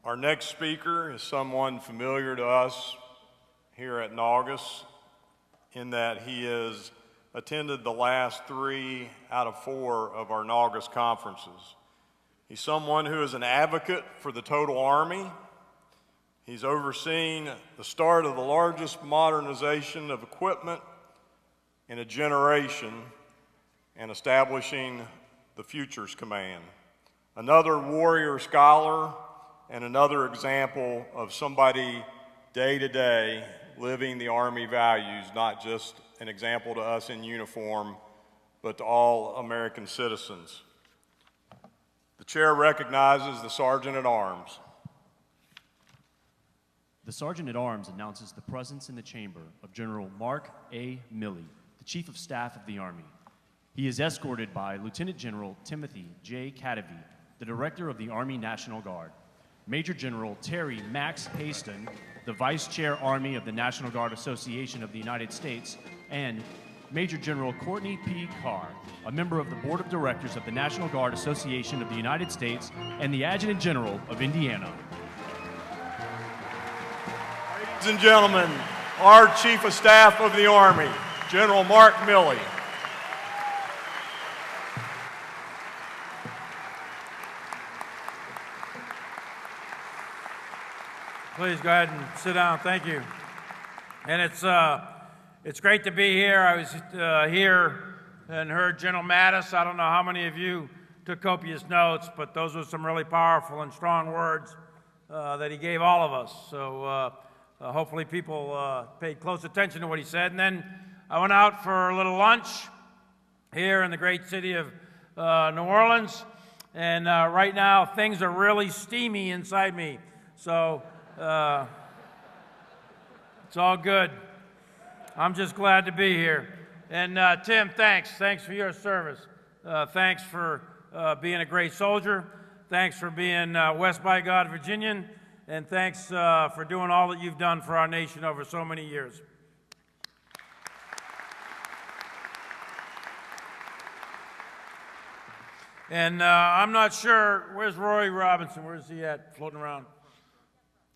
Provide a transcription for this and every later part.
Our next speaker is someone familiar to us here at NGAUS in that he has attended the last 3 out of 4 of our NGAUS conferences. He's someone who is an advocate for the total Army. He's overseen the start of the largest modernization of equipment in a generation and establishing the Futures Command. Another warrior scholar and another example of somebody day to day living the Army values, not just an example to us in uniform, but to all American citizens. The chair recognizes the Sergeant at Arms. The Sergeant at Arms announces the presence in the chamber of General Mark A. Milley, the Chief of Staff of the Army. He is escorted by Lieutenant General Timothy J. Cadavy, the Director of the Army National Guard, Major General Terry Max Haston, the Vice Chair Army of the National Guard Association of the United States, and Major General Courtney P. Carr, a member of the Board of Directors of the National Guard Association of the United States and the Adjutant General of Indiana. Ladies and gentlemen, our Chief of Staff of the Army, General Mark Milley. Please go ahead and sit down. Thank you. And it's great to be here. I was here and heard General Mattis. I don't know how many of you took copious notes, but those were some really powerful and strong words that he gave all of us. So hopefully people paid close attention to what he said. And then I went out for a little lunch here in the great city of New Orleans. And right now things are really steamy inside me. So it's all good. I'm just glad to be here. And Tim, thanks. Thanks for your service. Thanks for being a great soldier. Thanks for being West by God Virginian. And thanks for doing all that you've done for our nation over so many years. And I'm not sure, where's Roy Robinson? Where's he at, floating around?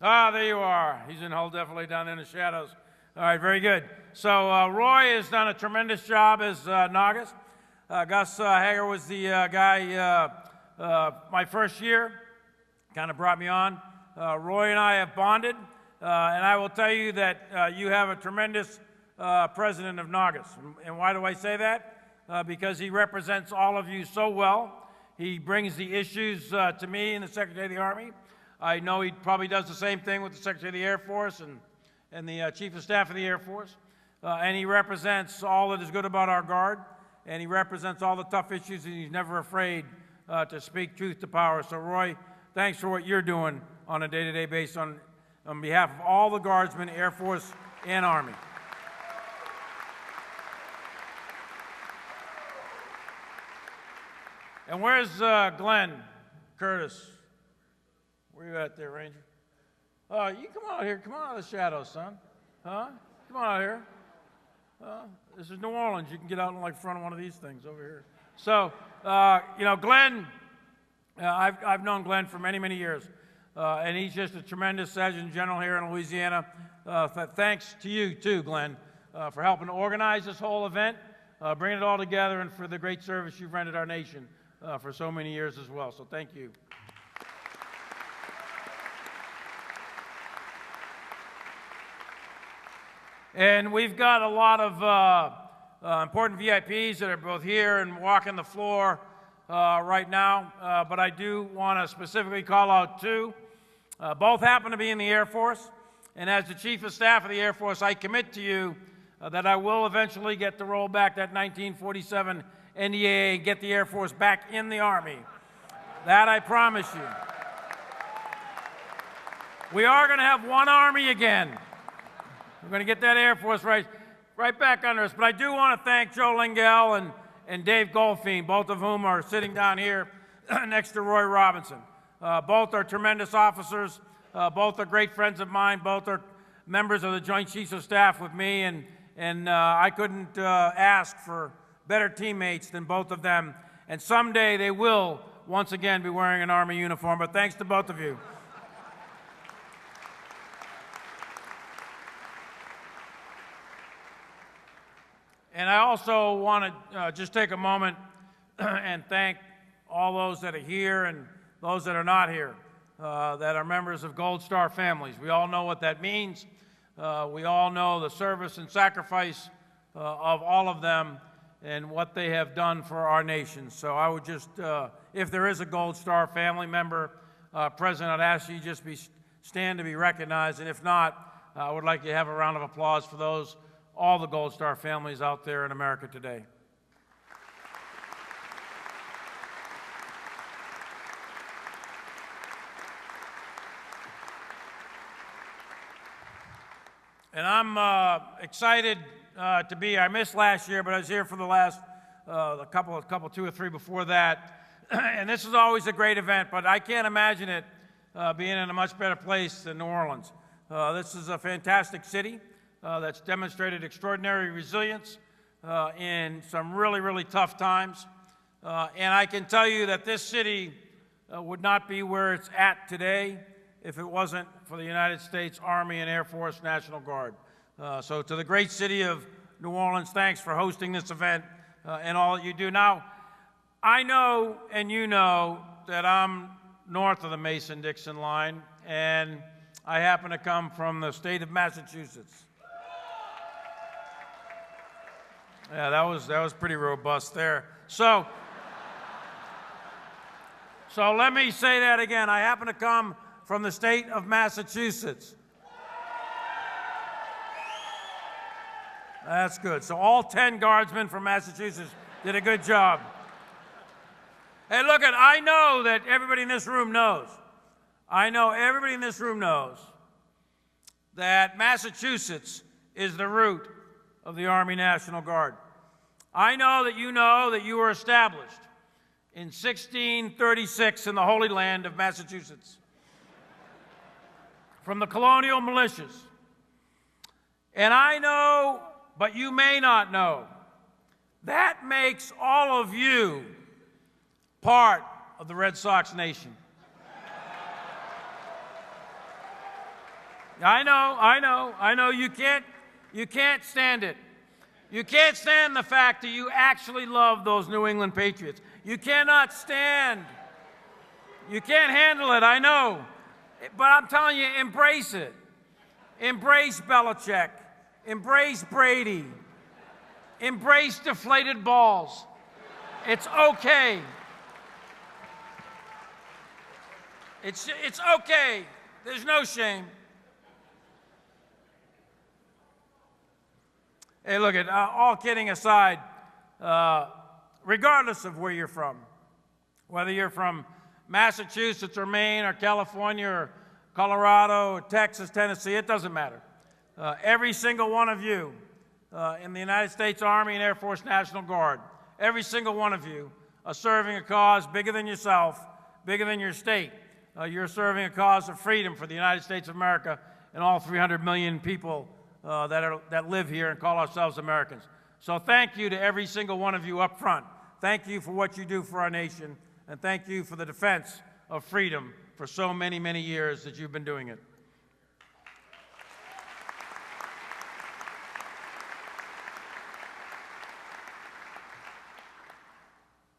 Ah, there you are. He's in Hull, definitely down in the shadows. All right, very good. So Roy has done a tremendous job as NGAUS. Gus Hager was the guy my first year, kind of brought me on. Roy and I have bonded, and I will tell you that you have a tremendous president of NGAUS. And why do I say that? Because he represents all of you so well. He brings the issues to me and the Secretary of the Army. I know he probably does the same thing with the Secretary of the Air Force and the Chief of Staff of the Air Force. And he represents all that is good about our Guard, and he represents all the tough issues, and he's never afraid to speak truth to power. So Roy, thanks for what you're doing on a day-to-day basis on behalf of all the Guardsmen, Air Force, and Army. And where's Glenn Curtis? Where you at there, Ranger? You come out here. Come on out of the shadows, son. Huh? Come on out here. This is New Orleans. You can get out in like front of one of these things over here. So, you know, Glenn, I've known Glenn for many, many years. And he's just a tremendous Adjutant General here in Louisiana. Thanks to you, too, Glenn, for helping to organize this whole event, bringing it all together, and for the great service you've rendered our nation for so many years as well. So thank you. And we've got a lot of important VIPs that are both here and walking the floor right now, but I do want to specifically call out 2. Both happen to be in the Air Force, and as the Chief of Staff of the Air Force, I commit to you that I will eventually get to roll back that 1947 NDAA and get the Air Force back in the Army. That I promise you. We are going to have one Army again. We're going to get that Air Force right back under us. But I do want to thank Joe Lingell and Dave Goldfein, both of whom are sitting down here next to Roy Robinson. Both are tremendous officers. Both are great friends of mine. Both are members of the Joint Chiefs of Staff with me. And I couldn't ask for better teammates than both of them. And someday they will once again be wearing an Army uniform. But thanks to both of you. And I also want to just take a moment and thank all those that are here and those that are not here, that are members of Gold Star families. We all know what that means. We all know the service and sacrifice of all of them and what they have done for our nation. So I would just, if there is a Gold Star family member present, I'd ask you just stand to be recognized. And if not, I would like you to have a round of applause for all the Gold Star families out there in America today. And I'm excited to be here. I missed last year, but I was here for the last two or three before that. And this is always a great event, but I can't imagine it being in a much better place than New Orleans. This is a fantastic city that's demonstrated extraordinary resilience in some really, really tough times. And I can tell you that this city would not be where it's at today if it wasn't for the United States Army and Air Force National Guard. So to the great city of New Orleans, thanks for hosting this event and all that you do. Now, I know and you know that I'm north of the Mason-Dixon line, and I happen to come from the state of Massachusetts. Yeah, that was pretty robust there. So let me say that again. I happen to come from the state of Massachusetts. That's good. So all 10 guardsmen from Massachusetts did a good job. Hey, look, I know that everybody in this room knows. I know everybody in this room knows that Massachusetts is the root of the Army National Guard. I know that you were established in 1636 in the Holy Land of Massachusetts from the colonial militias. And I know, but you may not know, that makes all of you part of the Red Sox nation. I know, you can't stand it. You can't stand the fact that you actually love those New England Patriots. You cannot stand, you can't handle it, I know. But I'm telling you, embrace it. Embrace Belichick. Embrace Brady. Embrace deflated balls. It's okay. It's okay. There's no shame. Hey, look, all kidding aside, regardless of where you're from, whether you're from Massachusetts or Maine or California or Colorado or Texas, Tennessee, it doesn't matter. Every single one of you in the United States Army and Air Force National Guard, every single one of you are serving a cause bigger than yourself, bigger than your state. You're serving a cause of freedom for the United States of America and all 300 million people that live here and call ourselves Americans. So thank you to every single one of you up front. Thank you for what you do for our nation, and thank you for the defense of freedom for so many, many years that you've been doing it.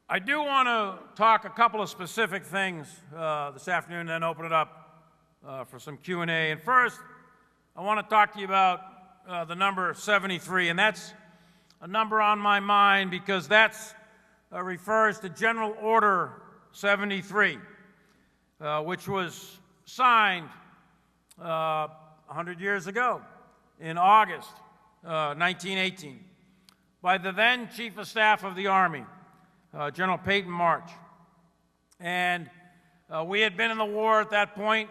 I do want to talk a couple of specific things this afternoon and then open it up for some Q&A. And first, I want to talk to you about the number 73, and that's a number on my mind because that's refers to General Order 73, which was signed 100 years ago in August 1918 by the then Chief of Staff of the Army, General Peyton March. And we had been in the war at that point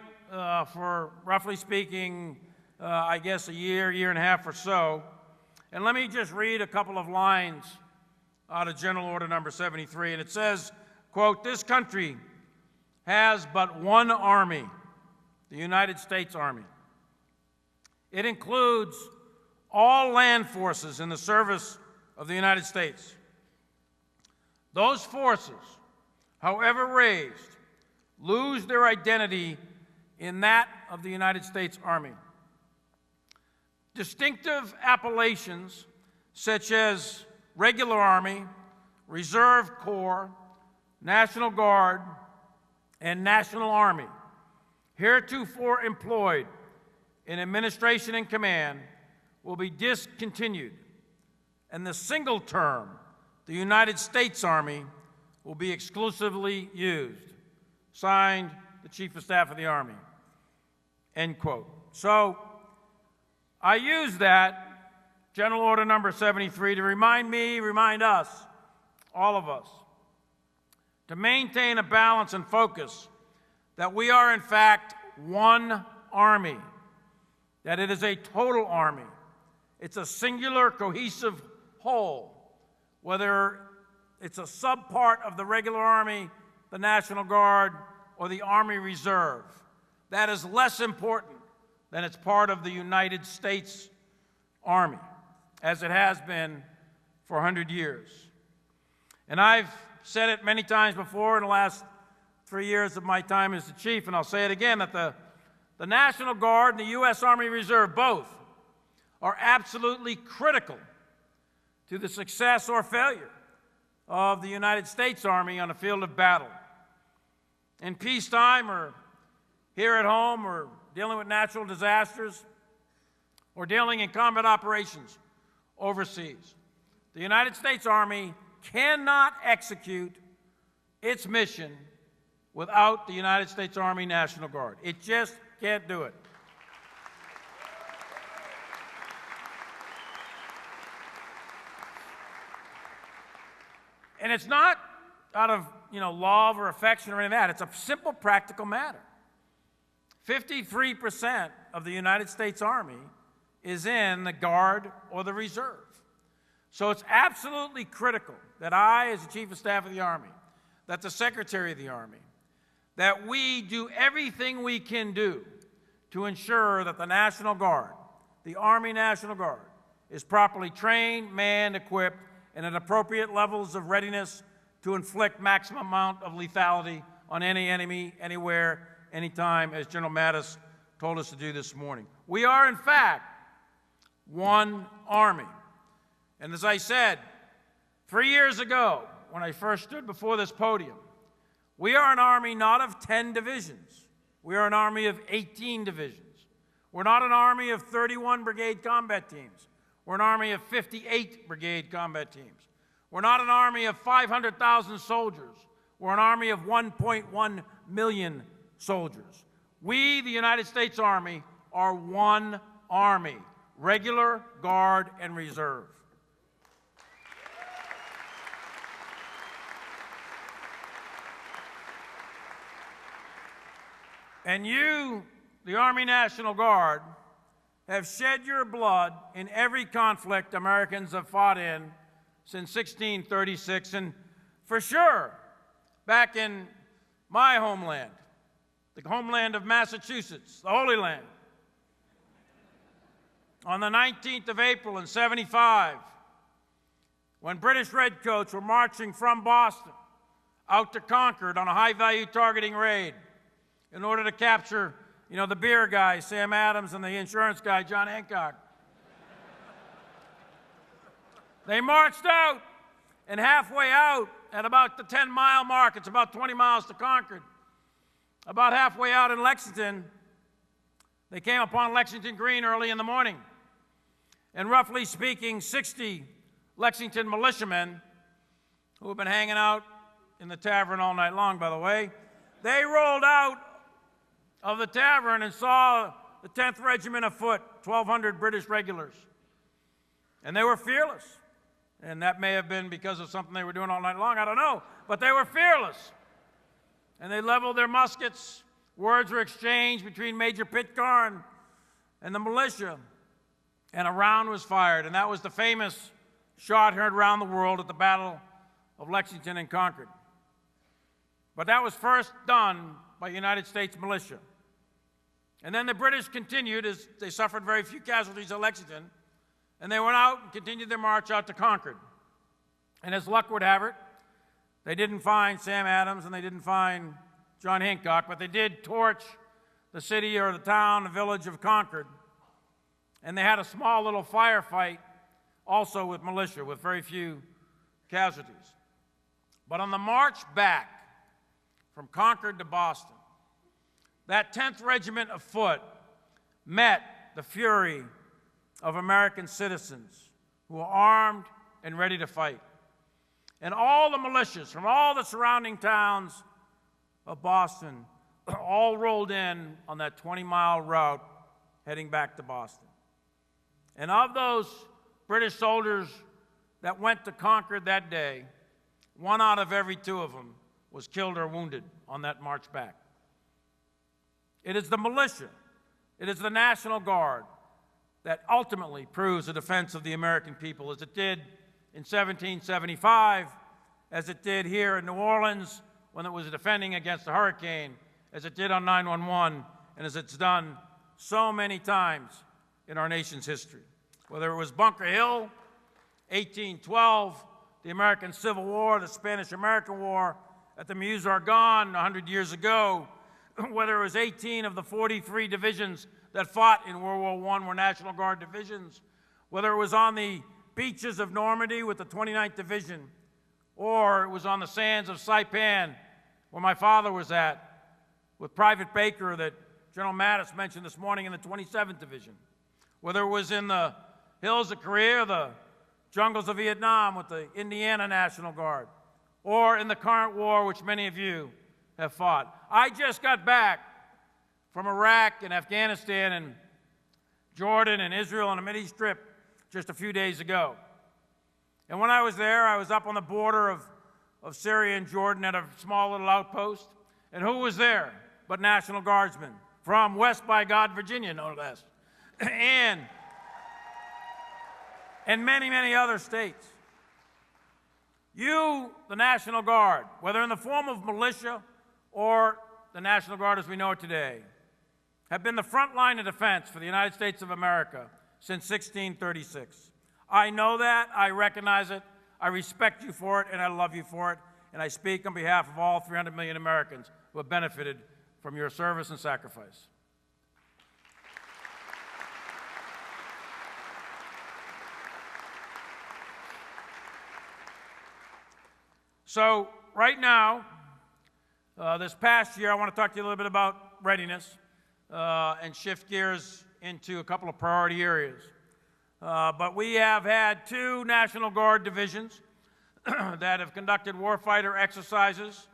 for, roughly speaking, I guess a year and a half or so. And let me just read a couple of lines out of General Order number 73. And it says, quote, "This country has but one army, the United States Army. It includes all land forces in the service of the United States. Those forces, however raised, lose their identity in that of the United States Army. Distinctive appellations such as regular Army, Reserve Corps, National Guard, and National Army, heretofore employed in administration and command, will be discontinued, and the single term, the United States Army, will be exclusively used. Signed, the Chief of Staff of the Army. End quote. So I use that General Order number 73 to remind us, all of us, to maintain a balance and focus that we are in fact one Army, that it is a total Army. It's a singular, cohesive whole, whether it's a subpart of the regular Army, the National Guard, or the Army Reserve. That is less important than it's part of the United States Army, as it has been for 100 years. And I've said it many times before in the last 3 years of my time as the chief, and I'll say it again, that the National Guard and the U.S. Army Reserve both are absolutely critical to the success or failure of the United States Army on the field of battle. In peacetime, or here at home, or dealing with natural disasters, or dealing in combat operations overseas, the United States Army cannot execute its mission without the United States Army National Guard. It just can't do it. And it's not out of, love or affection or any of that. It's a simple, practical matter. 53% of the United States Army is in the Guard or the Reserve. So it's absolutely critical that I, as the Chief of Staff of the Army, that the Secretary of the Army, that we do everything we can do to ensure that the National Guard, the Army National Guard, is properly trained, manned, equipped, and at appropriate levels of readiness to inflict maximum amount of lethality on any enemy, anywhere, anytime, as General Mattis told us to do this morning. We are, in fact, one Army. And as I said 3 years ago, when I first stood before this podium, we are an Army not of 10 divisions. We are an Army of 18 divisions. We're not an Army of 31 brigade combat teams. We're an Army of 58 brigade combat teams. We're not an Army of 500,000 soldiers. We're an Army of 1.1 million soldiers. We, the United States Army, are one Army, regular, Guard, and Reserve. And you, the Army National Guard, have shed your blood in every conflict Americans have fought in since 1636, and for sure, back in my homeland, the homeland of Massachusetts, the Holy Land, on the 19th of April in '75, when British redcoats were marching from Boston out to Concord on a high-value targeting raid in order to capture the beer guy, Sam Adams, and the insurance guy, John Hancock. They marched out, and halfway out, at about the 10-mile mark, it's about 20 miles to Concord, about halfway out in Lexington, they came upon Lexington Green early in the morning. And roughly speaking, 60 Lexington militiamen, who have been hanging out in the tavern all night long, by the way, they rolled out of the tavern and saw the 10th Regiment of Foot, 1,200 British regulars. And they were fearless. And that may have been because of something they were doing all night long, I don't know. But they were fearless. And they leveled their muskets. Words were exchanged between Major Pitcairn and the militia. And a round was fired. And that was the famous shot heard around the world at the Battle of Lexington and Concord. But that was first done by United States militia. And then the British continued, as they suffered very few casualties at Lexington, and they went out and continued their march out to Concord. And as luck would have it, they didn't find Sam Adams and they didn't find John Hancock, but they did torch the city or the town, the village of Concord. And they had a small little firefight also with militia, with very few casualties. But on the march back from Concord to Boston, that 10th Regiment of Foot met the fury of American citizens who were armed and ready to fight. And all the militias from all the surrounding towns of Boston all rolled in on that 20-mile route heading back to Boston. And of those British soldiers that went to Concord that day, 1 out of every 2 of them was killed or wounded on that march back. It is the militia, it is the National Guard that ultimately proves the defense of the American people, as it did in 1775, as it did here in New Orleans when it was defending against a hurricane, as it did on 9/11, and as it's done so many times in our nation's history. Whether it was Bunker Hill, 1812, the American Civil War, the Spanish-American War, at the Meuse-Argonne 100 years ago, whether it was 18 of the 43 divisions that fought in World War I were National Guard divisions, whether it was on the beaches of Normandy with the 29th Division, or it was on the sands of Saipan, where my father was at, with Private Baker that General Mattis mentioned this morning in the 27th Division, whether it was in the hills of Korea, the jungles of Vietnam with the Indiana National Guard, or in the current war, which many of you have fought. I just got back from Iraq and Afghanistan and Jordan and Israel on a Mideast trip just a few days ago. And when I was there, I was up on the border of Syria and Jordan at a small little outpost. And who was there but National Guardsmen from West by God, Virginia, no less, and many, many other states. You, the National Guard, whether in the form of militia or the National Guard as we know it today, have been the front line of defense for the United States of America since 1636. I know that, I recognize it, I respect you for it, and I love you for it, and I speak on behalf of all 300 million Americans who have benefited from your service and sacrifice. So right now, this past year, I want to talk to you a little bit about readiness and shift gears into a couple of priority areas. But we have had 2 National Guard divisions that have conducted warfighter exercises.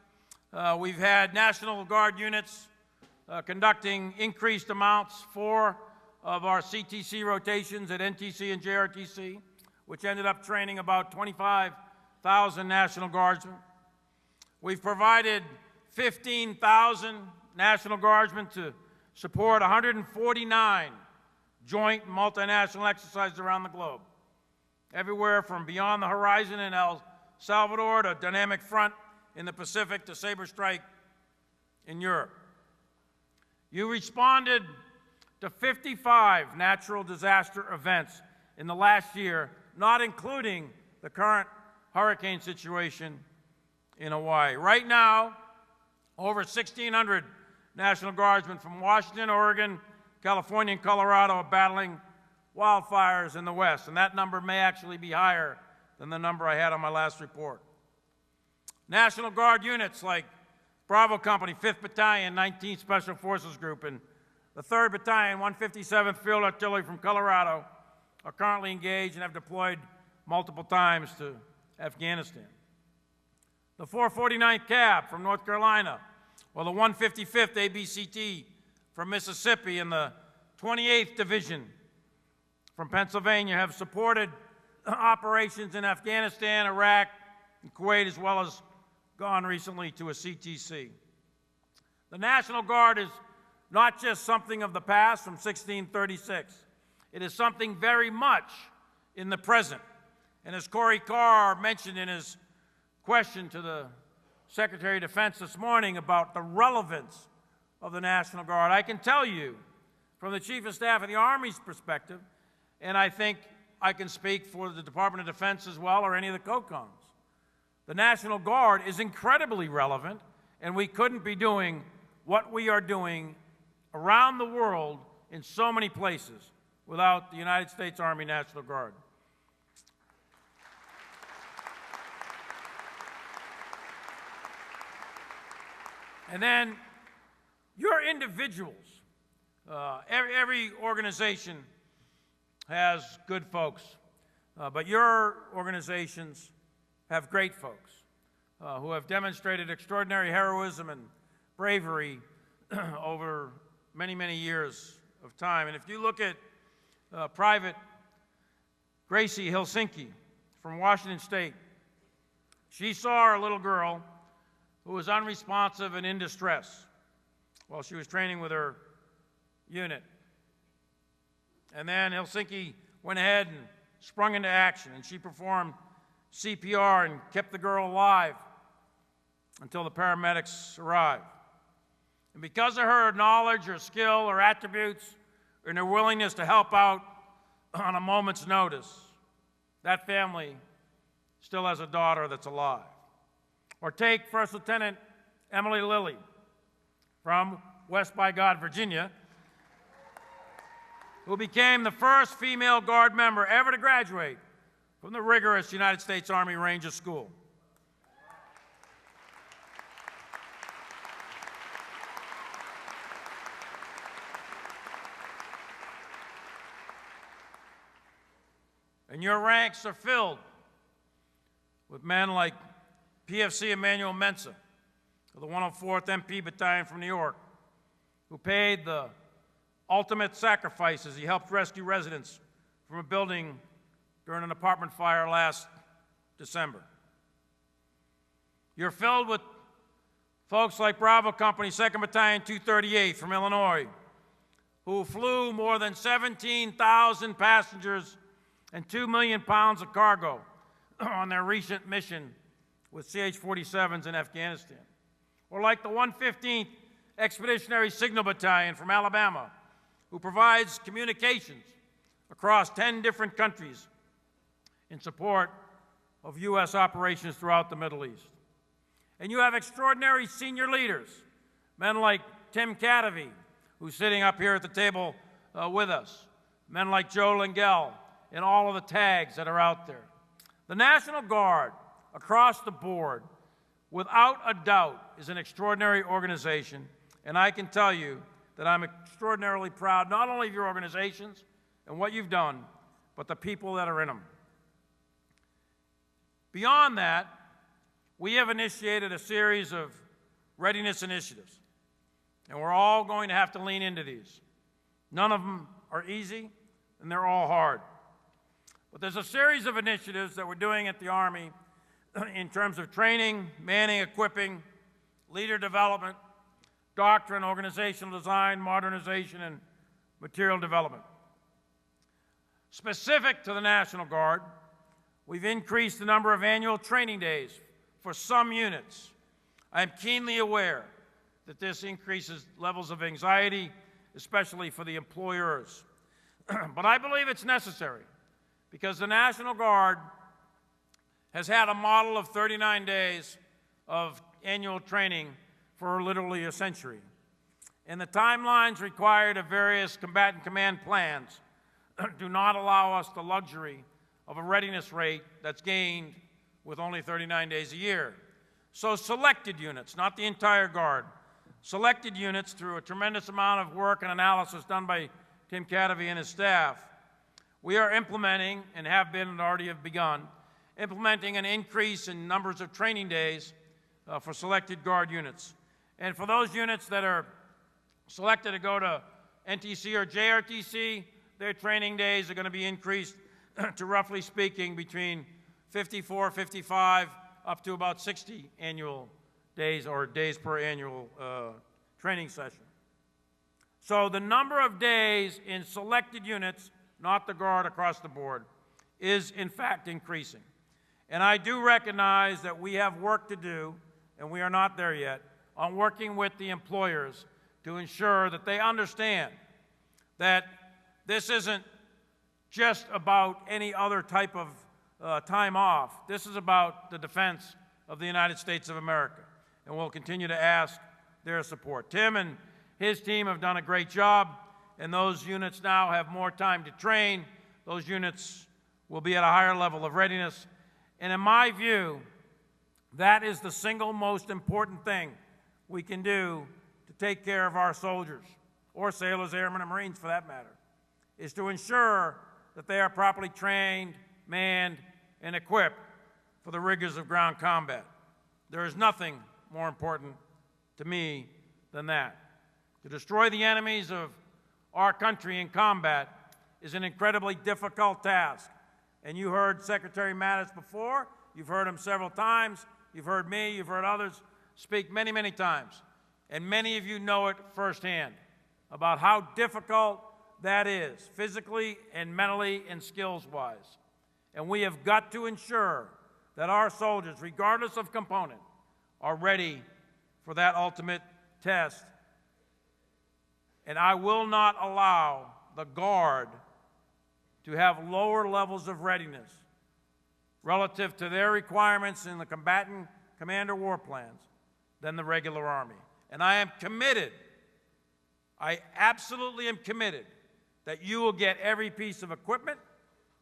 We've had National Guard units conducting increased amounts, 4 of our CTC rotations at NTC and JRTC, which ended up training about 25,000 National Guardsmen. We've provided 15,000 National Guardsmen to support 149 joint multinational exercises around the globe, everywhere from Beyond the Horizon in El Salvador to Dynamic Front in the Pacific to Saber Strike in Europe. You responded to 55 natural disaster events in the last year, not including the current hurricane situation in Hawaii. Right now, over 1,600 National Guardsmen from Washington, Oregon, California, and Colorado are battling wildfires in the West, and that number may actually be higher than the number I had on my last report. National Guard units like Bravo Company, 5th Battalion, 19th Special Forces Group, and the 3rd Battalion, 157th Field Artillery from Colorado are currently engaged and have deployed multiple times to Afghanistan. The 449th Cab from North Carolina, or the 155th ABCT from Mississippi, and the 28th Division from Pennsylvania have supported operations in Afghanistan, Iraq, and Kuwait, as well as gone recently to a CTC. The National Guard is not just something of the past from 1636. It is something very much in the present. And as Corey Carr mentioned in his question to the Secretary of Defense this morning about the relevance of the National Guard, I can tell you from the Chief of Staff of the Army's perspective, and I think I can speak for the Department of Defense as well, or any of the COCOMs, the National Guard is incredibly relevant, and we couldn't be doing what we are doing around the world in so many places without the United States Army National Guard. And then your individuals. Every organization has good folks, but your organizations have great folks who have demonstrated extraordinary heroism and bravery over many, many years of time. And if you look at Private Gracie Helsinki from Washington State, she saw a little girl who was unresponsive and in distress while she was training with her unit. And then Helsinki went ahead and sprung into action, and she performed CPR and kept the girl alive until the paramedics arrived. And because of her knowledge or skill or attributes and her willingness to help out on a moment's notice, that family still has a daughter that's alive. Or take First Lieutenant Emily Lilly from West by God, Virginia, who became the first female Guard member ever to graduate from the rigorous United States Army Ranger School. And your ranks are filled with men like PFC Emmanuel Mensa of the 104th MP Battalion from New York, who paid the ultimate sacrifice as he helped rescue residents from a building during an apartment fire last December. You're filled with folks like Bravo Company, 2nd Battalion, 238 from Illinois, who flew more than 17,000 passengers and 2 million pounds of cargo on their recent mission with CH-47s in Afghanistan. Or like the 115th Expeditionary Signal Battalion from Alabama, who provides communications across 10 different countries in support of U.S. operations throughout the Middle East. And you have extraordinary senior leaders, men like Tim Cadavy, who's sitting up here at the table with us, men like Joe Lingell, and all of the tags that are out there. The National Guard, across the board, without a doubt, is an extraordinary organization, and I can tell you that I'm extraordinarily proud not only of your organizations and what you've done, but the people that are in them. Beyond that, we have initiated a series of readiness initiatives, and we're all going to have to lean into these. None of them are easy, and they're all hard. But there's a series of initiatives that we're doing at the Army in terms of training, manning, equipping, leader development, doctrine, organizational design, modernization, and material development. Specific to the National Guard, we've increased the number of annual training days for some units. I am keenly aware that this increases levels of anxiety, especially for the employers. But I believe it's necessary because the National Guard has had a model of 39 days of annual training for literally a century. And the timelines required of various combatant command plans do not allow us the luxury of a readiness rate that's gained with only 39 days a year. So selected units, not the entire Guard, selected units through a tremendous amount of work and analysis done by Tim Cadavy and his staff, we are implementing, and have been and already have begun, implementing an increase in numbers of training days for selected Guard units. And for those units that are selected to go to NTC or JRTC, their training days are going to be increased to, roughly speaking, between 54, 55, up to about 60 annual days or days per annual training session. So the number of days in selected units, not the Guard across the board, is in fact increasing. And I do recognize that we have work to do, and we are not there yet, on working with the employers to ensure that they understand that this isn't just about any other type of time off. This is about the defense of the United States of America, and we'll continue to ask their support. Tim and his team have done a great job, and those units now have more time to train. Those units will be at a higher level of readiness. And in my view, that is the single most important thing we can do to take care of our soldiers, or sailors, airmen, and Marines for that matter, is to ensure that they are properly trained, manned, and equipped for the rigors of ground combat. There is nothing more important to me than that. To destroy the enemies of our country in combat is an incredibly difficult task. And you heard Secretary Mattis before, you've heard him several times, you've heard me, you've heard others speak many, many times. And many of you know it firsthand about how difficult that is, physically and mentally and skills-wise. And we have got to ensure that our soldiers, regardless of component, are ready for that ultimate test. And I will not allow the Guard to have lower levels of readiness relative to their requirements in the combatant commander war plans than the regular Army. And I am committed, I absolutely am committed, that you will get every piece of equipment,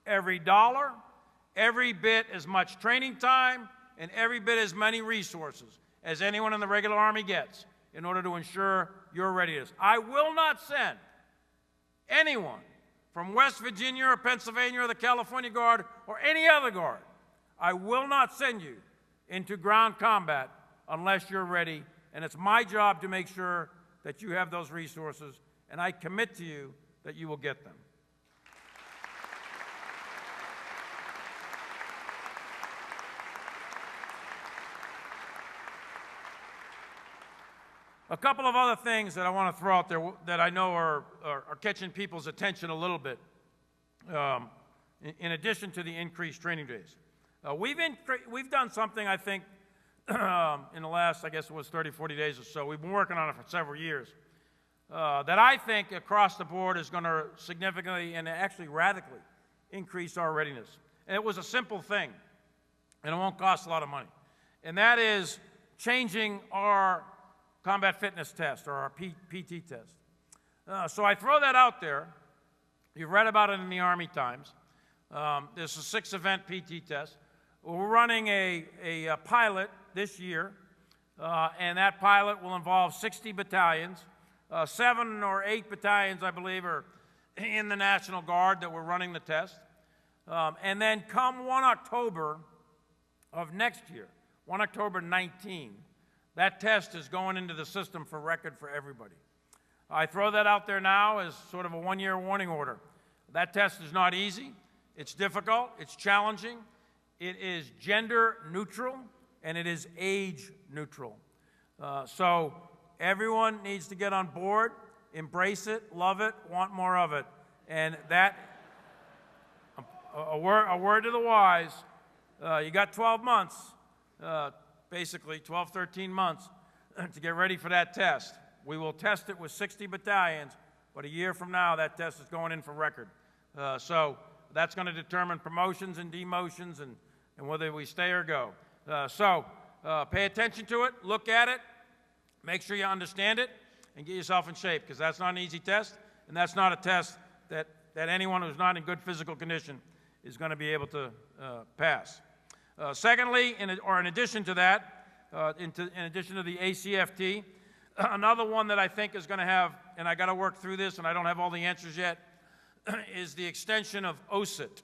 every dollar, every bit as much training time, and every bit as many resources as anyone in the regular Army gets in order to ensure your readiness. I will not send anyone from West Virginia or Pennsylvania or the California Guard or any other Guard. I will not send you into ground combat unless you're ready, and it's my job to make sure that you have those resources, and I commit to you that you will get them. A couple of other things that I want to throw out there that I know are catching people's attention a little bit, in addition to the increased training days. We've done something, I think, in the last, I guess it was 30, 40 days or so. We've been working on it for several years. That I think across the board is going to significantly and actually radically increase our readiness. And it was a simple thing, and it won't cost a lot of money. And that is changing our combat fitness test, or our PT test. So I throw that out there. You've read about it in the Army Times. There's a 6-event PT test. We're running a pilot this year, and that pilot will involve 60 battalions. 7 or 8 battalions, I believe, are in the National Guard that we're running the test. And then come 1 October of next year, 1 October 19, that test is going into the system for record for everybody. I throw that out there now as sort of a one-year warning order. That test is not easy. It's difficult. It's challenging. It is gender neutral, and it is age neutral. So everyone needs to get on board, embrace it, love it, want more of it. And that, a word to the wise, you got 12 months, basically 12, 13 months to get ready for that test. We will test it with 60 battalions, but a year from now, that test is going in for record. So that's going to determine promotions and demotions and whether we stay or go. So pay attention to it, look at it, make sure you understand it, and get yourself in shape, because that's not an easy test, and that's not a test that anyone who's not in good physical condition is going to be able to pass. Secondly, in addition to that, in addition to the ACFT, another one that I think is going to have, and I got to work through this, and I don't have all the answers yet, is the extension of OSIT.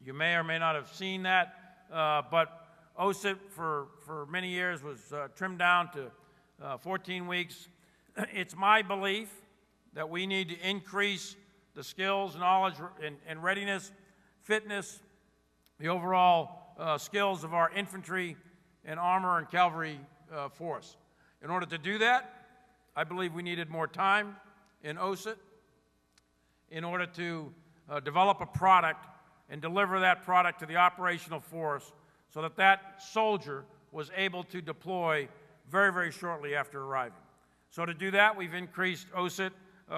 You may or may not have seen that, but OSIT for many years was trimmed down to 14 weeks. It's my belief that we need to increase the skills, knowledge, and readiness, fitness, the overall skills of our infantry and armor and cavalry force. In order to do that, I believe we needed more time in OSIT in order to develop a product and deliver that product to the operational force so that that soldier was able to deploy very, very shortly after arriving. So to do that, we've increased OSIT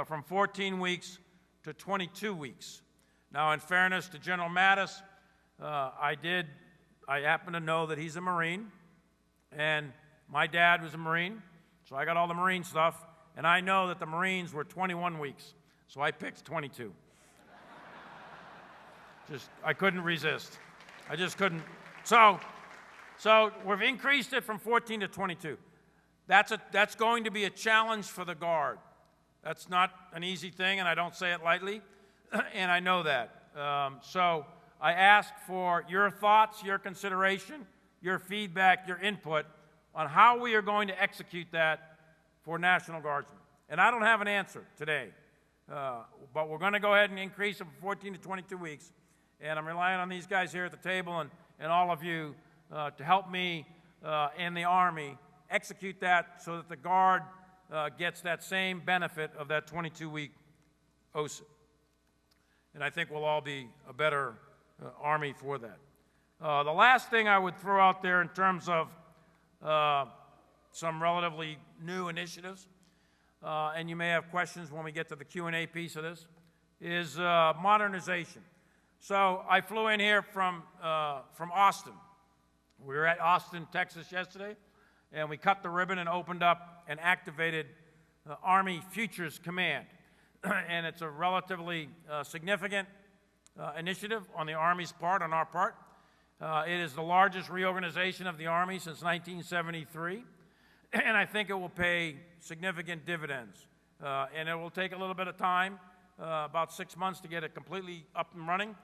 from 14 weeks to 22 weeks. Now, in fairness to General Mattis, I happen to know that he's a Marine, and my dad was a Marine, so I got all the Marine stuff, and I know that the Marines were 21 weeks, so I picked 22. I couldn't resist. I just couldn't. So we've increased it from 14 to 22. That's going to be a challenge for the Guard. That's not an easy thing, and I don't say it lightly, and I know that. So I ask for your thoughts, your consideration, your feedback, your input on how we are going to execute that for National Guardsmen. And I don't have an answer today, but we're going to go ahead and increase it from 14 to 22 weeks, and I'm relying on these guys here at the table and all of you to help me and the Army execute that so that the Guard gets that same benefit of that 22-week OSIP. And I think we'll all be a better Army for that. The last thing I would throw out there in terms of some relatively new initiatives, and you may have questions when we get to the Q&A piece of this, is modernization. So I flew in here from Austin. We were at Austin, Texas yesterday, and we cut the ribbon and opened up and activated Army Futures Command. And it's a relatively significant initiative on the Army's part, on our part. It is the largest reorganization of the Army since 1973, and I think it will pay significant dividends. And it will take a little bit of time, about 6 months to get it completely up and running,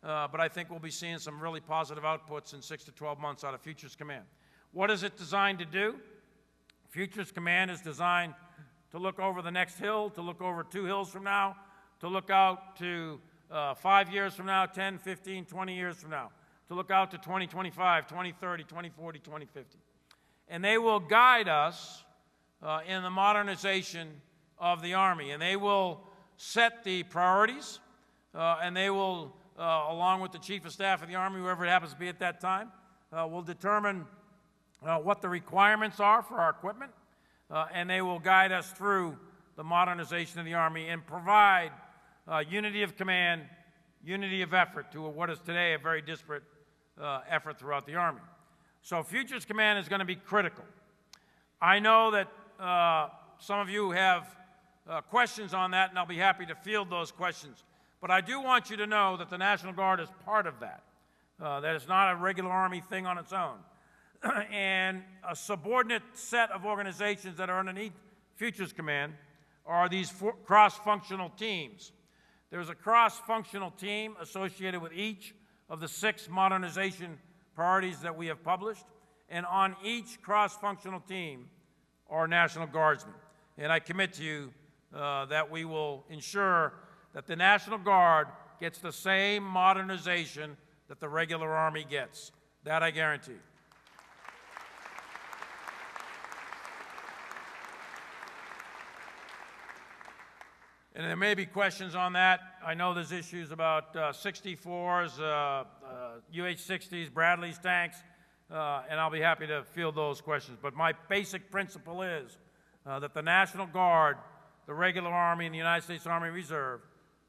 but I think we'll be seeing some really positive outputs in 6 to 12 months out of Futures Command. What is it designed to do? Futures Command is designed to look over the next hill, to look over 2 hills from now, to look out to 5 years from now, 10, 15, 20 years from now, to look out to 2025, 2030, 2040, 2050. And they will guide us in the modernization of the Army, and they will set the priorities, and they will, along with the Chief of Staff of the Army, whoever it happens to be at that time, will determine what the requirements are for our equipment, and they will guide us through the modernization of the Army and provide unity of command, unity of effort to what is today a very disparate effort throughout the Army. So Futures Command is going to be critical. I know that some of you have questions on that, and I'll be happy to field those questions. But I do want you to know that the National Guard is part of that, that it's not a regular Army thing on its own. And a subordinate set of organizations that are underneath Futures Command are these cross-functional teams. There's a cross-functional team associated with each of the 6 modernization priorities that we have published, and on each cross-functional team are National Guardsmen. And I commit to you that we will ensure that the National Guard gets the same modernization that the regular Army gets. That I guarantee. And there may be questions on that. I know there's issues about 64s, UH-60s, Bradley's tanks, and I'll be happy to field those questions. But my basic principle is that the National Guard, the regular Army, and the United States Army Reserve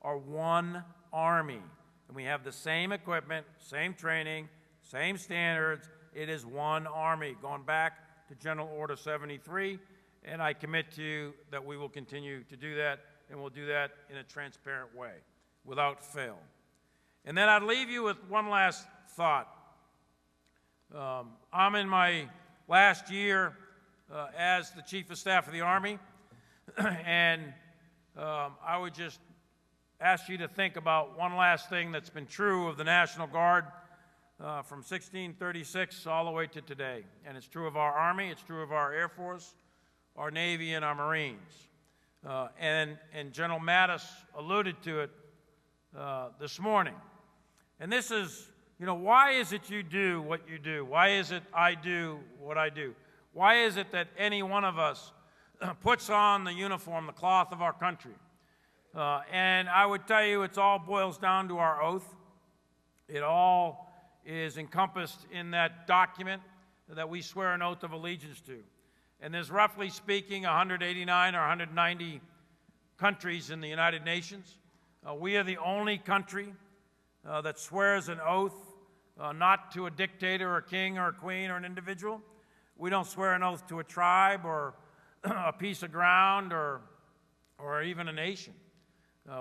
are one Army. And we have the same equipment, same training, same standards. It is one Army, going back to General Order 73. And I commit to you that we will continue to do that, and we'll do that in a transparent way, without fail. And then I'd leave you with one last thought. I'm in my last year as the Chief of Staff of the Army, and I would just ask you to think about one last thing that's been true of the National Guard from 1636 all the way to today. And it's true of our Army, it's true of our Air Force, our Navy, and our Marines. And General Mattis alluded to it this morning. And this is, why is it you do what you do? Why is it I do what I do? Why is it that any one of us puts on the uniform, the cloth of our country? And I would tell you it all boils down to our oath. It all is encompassed in that document that we swear an oath of allegiance to. And there's, roughly speaking, 189 or 190 countries in the United Nations. We are the only country that swears an oath not to a dictator or a king or a queen or an individual. We don't swear an oath to a tribe or a piece of ground or even a nation.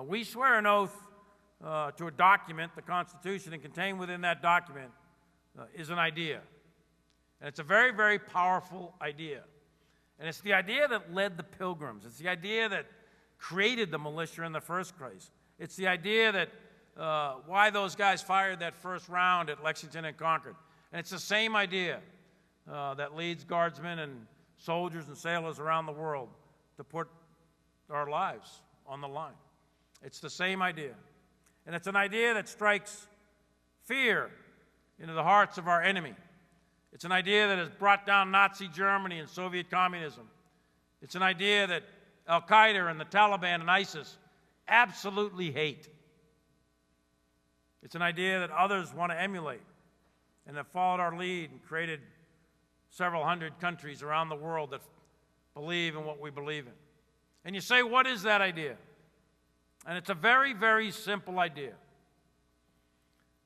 We swear an oath to a document, the Constitution, and contained within that document is an idea. And it's a very, very powerful idea. And it's the idea that led the Pilgrims. It's the idea that created the militia in the first place. It's the idea that why those guys fired that first round at Lexington and Concord. And it's the same idea that leads guardsmen and soldiers and sailors around the world to put our lives on the line. It's the same idea. And it's an idea that strikes fear into the hearts of our enemy. It's an idea that has brought down Nazi Germany and Soviet communism. It's an idea that Al-Qaeda and the Taliban and ISIS absolutely hate. It's an idea that others want to emulate and have followed our lead and created several hundred countries around the world that believe in what we believe in. And you say, what is that idea? And it's a very, very simple idea.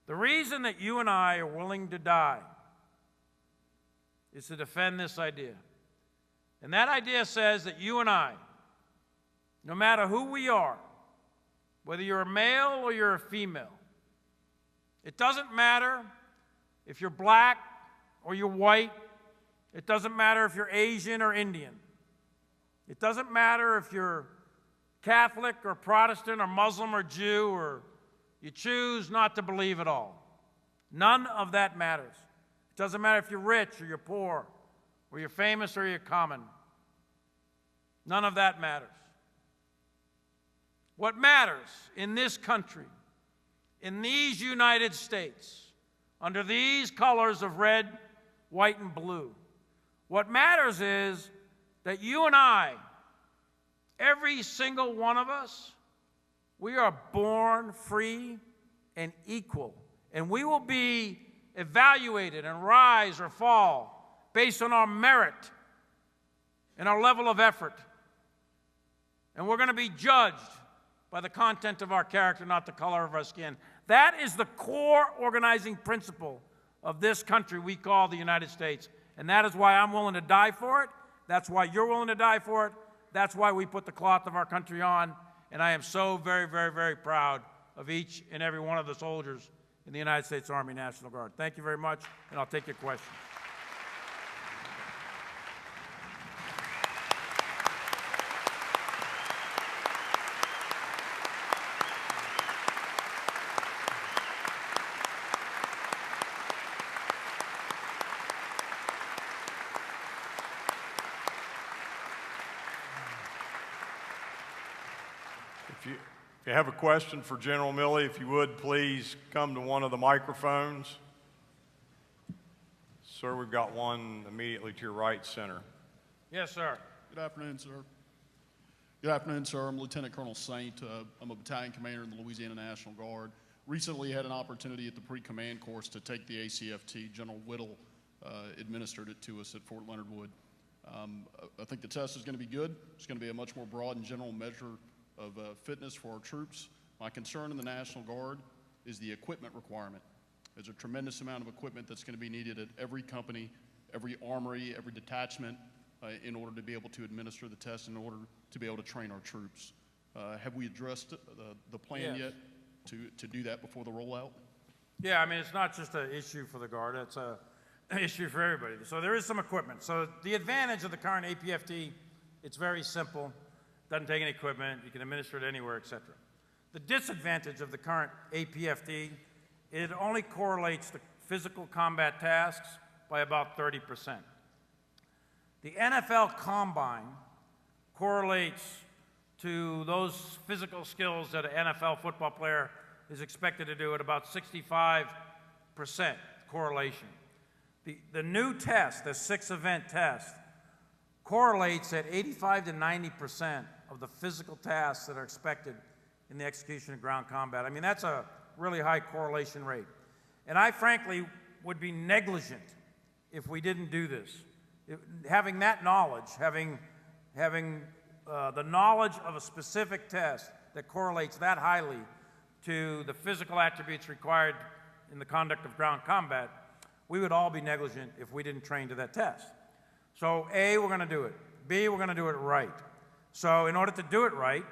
The reason that you and I are willing to die is to defend this idea. And that idea says that you and I, no matter who we are, whether you're a male or you're a female, it doesn't matter if you're black or you're white. It doesn't matter if you're Asian or Indian. It doesn't matter if you're Catholic or Protestant or Muslim or Jew or you choose not to believe at all. None of that matters. It doesn't matter if you're rich or you're poor or you're famous or you're common. None of that matters. What matters in this country, in these United States, under these colors of red, white, and blue, what matters is that you and I, every single one of us, we are born free and equal. And we will be evaluated and rise or fall based on our merit and our level of effort. And we're going to be judged by the content of our character, not the color of our skin. That is the core organizing principle of this country we call the United States. And that is why I'm willing to die for it. That's why you're willing to die for it. That's why we put the cloth of our country on. And I am so very, very, very proud of each and every one of the soldiers in the United States Army National Guard. Thank you very much, and I'll take your questions. If you have a question for General Milley, if you would, please come to one of the microphones. Sir, we've got one immediately to your right center. Yes, sir. Good afternoon, sir. Good afternoon, sir. I'm Lieutenant Colonel Saint. I'm a battalion commander in the Louisiana National Guard. Recently had an opportunity at the pre-command course to take the ACFT. General Whittle administered it to us at Fort Leonard Wood. I think the test is going to be good. It's going to be a much more broad and general measure of fitness for our troops. My concern in the National Guard is the equipment requirement. There's a tremendous amount of equipment that's going to be needed at every company, every armory, every detachment in order to be able to administer the test, in order to be able to train our troops. Have we addressed the plan yet to do that before the rollout? Yeah, I mean, it's not just an issue for the Guard, it's an issue for everybody. So there is some equipment. So the advantage of the current APFT, it's very simple. Doesn't take any equipment, you can administer it anywhere, etc. The disadvantage of the current APFT, it only correlates the physical combat tasks by about 30%. The NFL Combine correlates to those physical skills that an NFL football player is expected to do at about 65% correlation. The new test, the 6-event test, correlates at 85 to 90% of the physical tasks that are expected in the execution of ground combat. I mean, that's a really high correlation rate. And I frankly would be negligent if we didn't do this. Having that knowledge, having the knowledge of a specific test that correlates that highly to the physical attributes required in the conduct of ground combat, we would all be negligent if we didn't train to that test. So A, we're going to do it. B, we're going to do it right. So in order to do it right,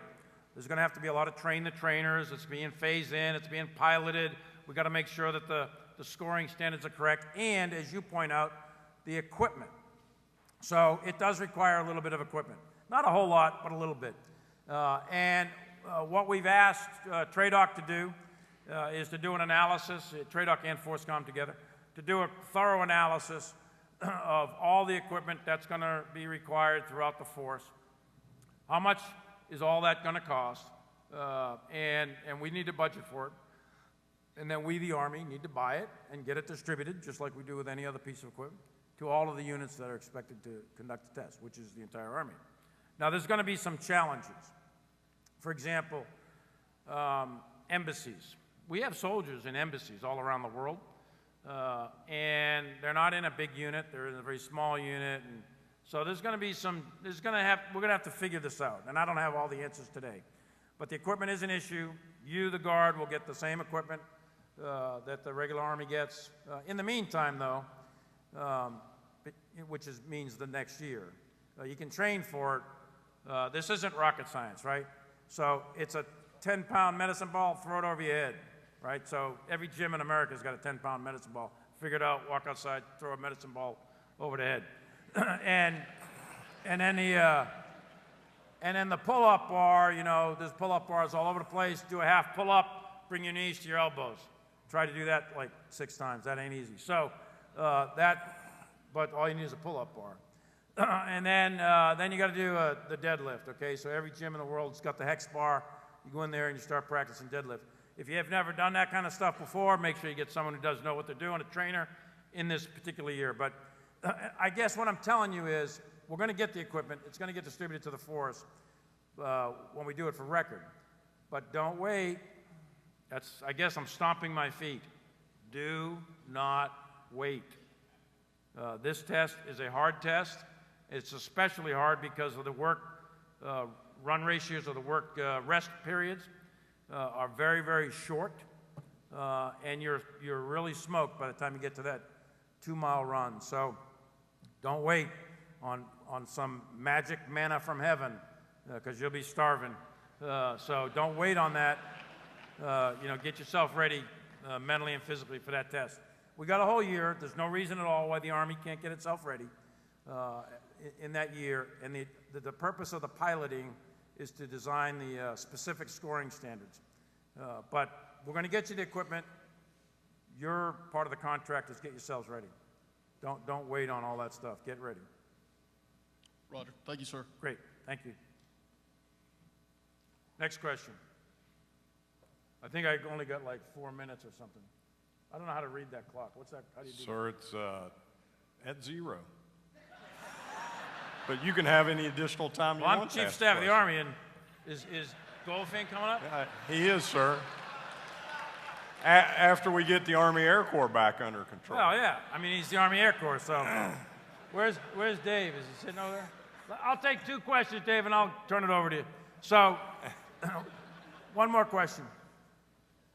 there's going to have to be a lot of train the trainers. It's being phased in. It's being piloted. We've got to make sure that the scoring standards are correct. And as you point out, the equipment. So it does require a little bit of equipment. Not a whole lot, but a little bit. What we've asked TRADOC to do is to do an analysis, TRADOC and FORSCOM together, to do a thorough analysis of all the equipment that's going to be required throughout the force. How much is all that going to cost? And we need to budget for it. And then we, the Army, need to buy it and get it distributed, just like we do with any other piece of equipment, to all of the units that are expected to conduct the test, which is the entire Army. Now, there's going to be some challenges. For example, embassies. We have soldiers in embassies all around the world, and they're not in a big unit. They're in a very small unit, and so there's going to be some. We're going to have to figure this out, and I don't have all the answers today. But the equipment is an issue. You, the Guard, will get the same equipment that the regular Army gets. In the meantime, though, which means the next year, you can train for it. This isn't rocket science, right? So it's a 10-pound medicine ball, throw it over your head, right? So every gym in America has got a 10-pound medicine ball. Figure it out, walk outside, throw a medicine ball over the head. and then the pull-up bar, you know, there's pull-up bars all over the place. Do a half pull-up, bring your knees to your elbows. Try to do that like 6 times. That ain't easy. So but all you need is a pull-up bar. And then you got to do the deadlift, okay? So every gym in the world's got the hex bar. You go in there and you start practicing deadlift. If you have never done that kind of stuff before, make sure you get someone who does know what they're doing, a trainer, in this particular year. But I guess what I'm telling you is we're going to get the equipment. It's going to get distributed to the force when we do it for record. But don't wait. I guess I'm stomping my feet. Do not wait. This test is a hard test. It's especially hard because of the work run ratios of the work rest periods are very, very short, and you're really smoked by the time you get to that 2-mile run. So don't wait on some magic manna from heaven because you'll be starving. So don't wait on that. Get yourself ready mentally and physically for that test. We got a whole year. There's no reason at all why the Army can't get itself ready in that year. And the purpose of the piloting is to design the specific scoring standards. But we're going to get you the equipment. Your part of the contract is get yourselves ready. Don't wait on all that stuff. Get ready. Roger. Thank you, sir. Great. Thank you. Next question. I think I only got like 4 minutes or something. I don't know how to read that clock. What's that? How do you do Sir, it's at 0. But you can have any additional time you I'm want to Chief ask Staff of the questions. Army, and is Goldfing coming up? He is, sir. After we get the Army Air Corps back under control. Oh, yeah. I mean, he's the Army Air Corps, so. Where's Dave? Is he sitting over there? I'll take 2 questions, Dave, and I'll turn it over to you. So, one more question.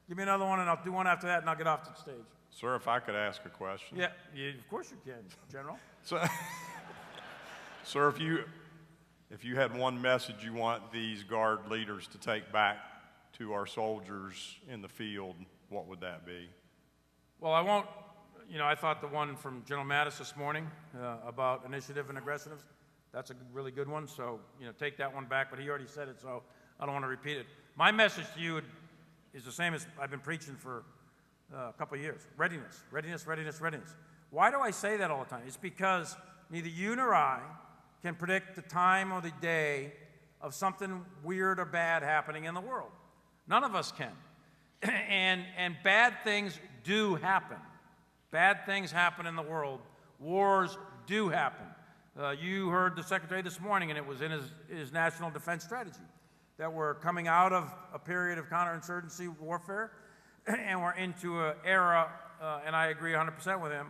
Give me another one, and I'll do one after that, and I'll get off the stage. Sir, if I could ask a question. Yeah, of course you can, General. So, sir, if you had one message you want these Guard leaders to take back to our soldiers in the field, what would that be? Well, I won't, I thought the one from General Mattis this morning about initiative and aggressiveness, that's a really good one, so, take that one back, but he already said it, so I don't want to repeat it. My message to you is the same as I've been preaching for a couple of years. Readiness, readiness, readiness, readiness. Why do I say that all the time? It's because neither you nor I can predict the time or the day of something weird or bad happening in the world. None of us can. And bad things do happen. Bad things happen in the world. Wars do happen. You heard the Secretary this morning, and it was in his national defense strategy, that we're coming out of a period of counterinsurgency warfare, and we're into an era, and I agree 100% with him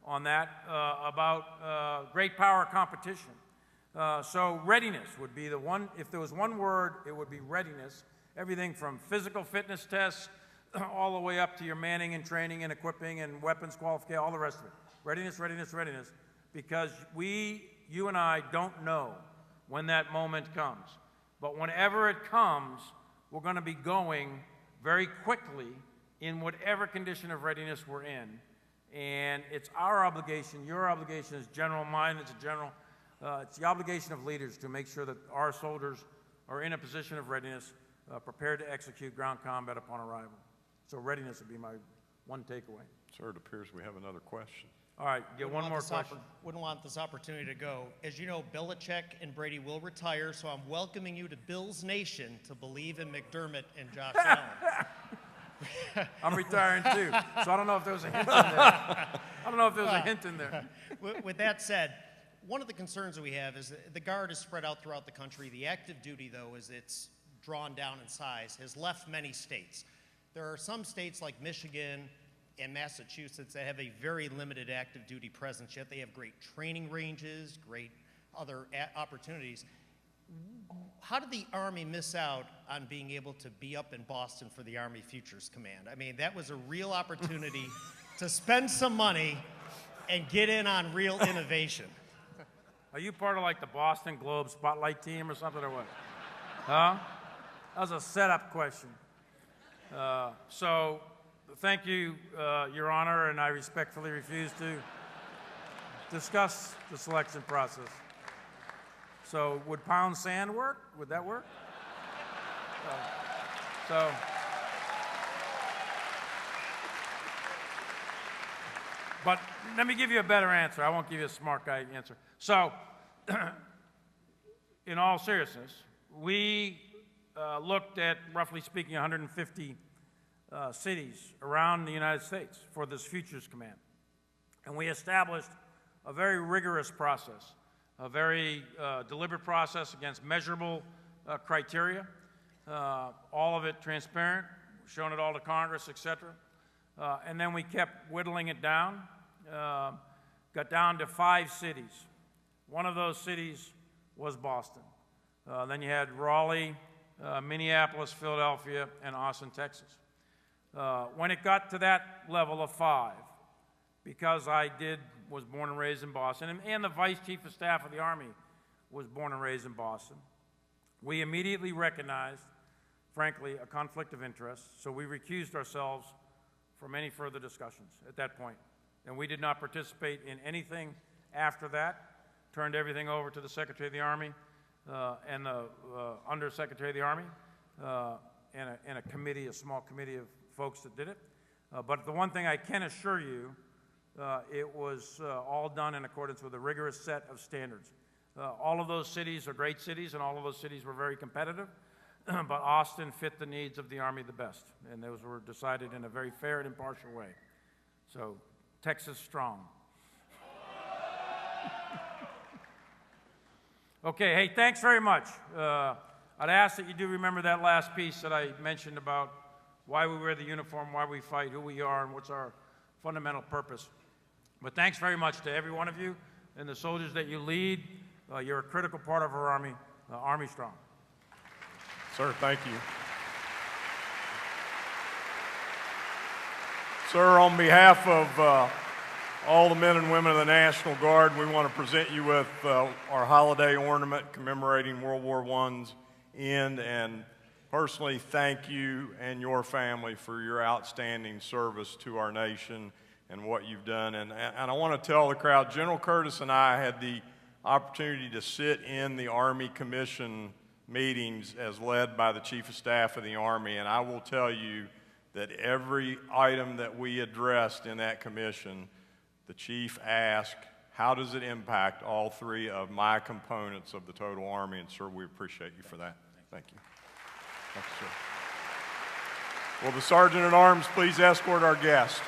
on that, about great power competition. So readiness would be the one. If there was one word, it would be readiness. Everything from physical fitness tests all the way up to your manning and training and equipping and weapons qualification, all the rest of it. Readiness, readiness, readiness, because you and I don't know when that moment comes. But whenever it comes, we're going to be going very quickly in whatever condition of readiness we're in. And it's our obligation, your obligation as general, mine as a general, It's the obligation of leaders to make sure that our soldiers are in a position of readiness, prepared to execute ground combat upon arrival. So readiness would be my one takeaway. Sir, it appears we have another question. All right, get one more question. Wouldn't want this opportunity to go. As you know, Belichick and Brady will retire, so I'm welcoming you to Bills Nation to believe in McDermott and Josh Allen. I'm retiring too, so I don't know if there was a hint in there. I don't know if there was a hint in there. With that said, one of the concerns that we have is that the Guard is spread out throughout the country. The active duty, though, as it's drawn down in size, has left many states. There are some states like Michigan and Massachusetts that have a very limited active duty presence, yet they have great training ranges, great other opportunities. How did the Army miss out on being able to be up in Boston for the Army Futures Command? I mean, that was a real opportunity to spend some money and get in on real innovation. Are you part of like the Boston Globe Spotlight team or something, or what? Huh? That was a setup question. So thank you, Your Honor, and I respectfully refuse to discuss the selection process. So would pound sand work? Would that work? But let me give you a better answer. I won't give you a smart guy answer. So, in all seriousness, we looked at, roughly speaking, 150 cities around the United States for this Futures Command. And we established a very rigorous process, a very deliberate process against measurable criteria, all of it transparent, shown it all to Congress, et cetera. And then we kept whittling it down, got down to 5 cities. One of those cities was Boston. Then you had Raleigh, Minneapolis, Philadelphia, and Austin, Texas. When it got to that level of 5, because I was born and raised in Boston, and the Vice Chief of Staff of the Army was born and raised in Boston, we immediately recognized, frankly, a conflict of interest, so we recused ourselves from any further discussions at that point. And we did not participate in anything after that, turned everything over to the Secretary of the Army and the Undersecretary of the Army and a committee, a small committee of folks that did it. But the one thing I can assure you, it was all done in accordance with a rigorous set of standards. All of those cities are great cities, and all of those cities were very competitive, but Austin fit the needs of the Army the best, and those were decided in a very fair and impartial way. So, Texas strong. Okay, hey, thanks very much. I'd ask that you do remember that last piece that I mentioned about why we wear the uniform, why we fight, who we are, and what's our fundamental purpose. But thanks very much to every one of you and the soldiers that you lead. You're a critical part of our Army, Army strong. Sir, thank you. Sir, on behalf of all the men and women of the National Guard, we want to present you with our holiday ornament commemorating World War I's end, and personally thank you and your family for your outstanding service to our nation and what you've done. And I want to tell the crowd, General Curtis and I had the opportunity to sit in the Army Commission meetings as led by the Chief of Staff of the Army, and I will tell you that every item that we addressed in that commission, the Chief asked, how does it impact all 3 of my components of the total Army? And sir, we appreciate you for that. Thank you. Thank you, sir. Will the Sergeant at Arms please escort our guest?